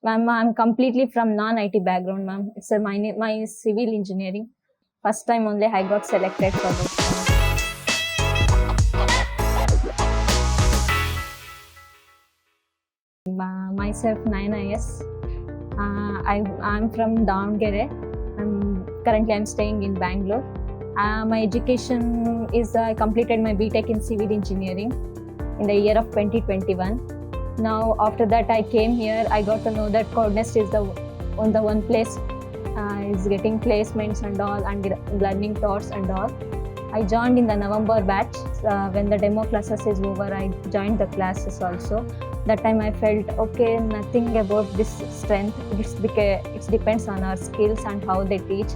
Ma'am, I'm completely from non-IT background, ma'am. It's my civil engineering. First time only I got selected for this one. Myself, Nayana S. I'm from Davangere. I'm staying in Bangalore. My education is I completed my BTech in civil engineering in the year of 2021. Now after that I came here. I got to know that KodNest is the one place is getting placements and all and learning thoughts and all. I joined in the November batch. When the demo classes is over, I joined the classes also. That time I felt okay, nothing about this strength. It depends on our skills and how they teach.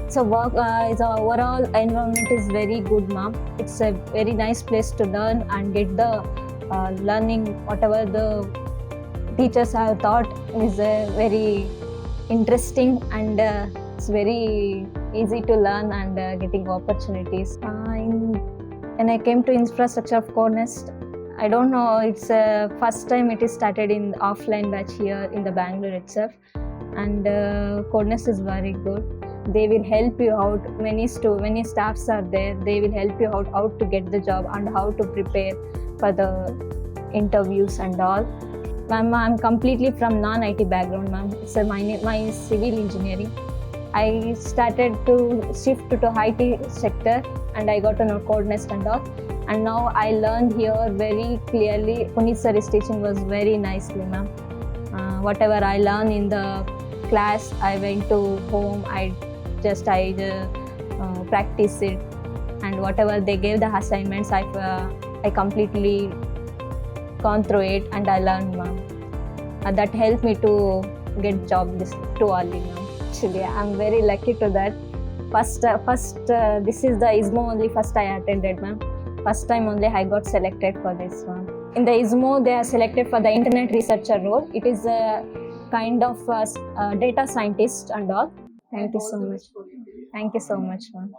So the overall environment is very good, ma'am. It's a very nice place to learn and get the learning. Whatever the teachers have taught is very interesting and it's very easy to learn and getting opportunities. When I came to infrastructure of KodNest, I don't know, it's first time it is started in offline batch here in the Bangalore itself, and KodNest is very good. They will help you out. Many staffs are there. They will help you out how to get the job and how to prepare for the interviews and all. Ma'am, I'm completely from non-IT background, ma'am. It's my civil engineering. I started to shift to IT sector and I got to know KodNest and all. And now I learned here very clearly. Puneet sir is teaching was very nicely, ma'am. Whatever I learned in the class, I went to home. I practice it, and whatever they gave the assignments, I completely gone through it and I learned, ma'am. That helped me to get job to Ali, ma'am. Actually, I'm very lucky to that. This is the Izmo only first I attended, ma'am. First time only I got selected for this one. In the Izmo, they are selected for the internet researcher role. It is a kind of data scientist and all. Thank you so much. Thank you so much, ma'am.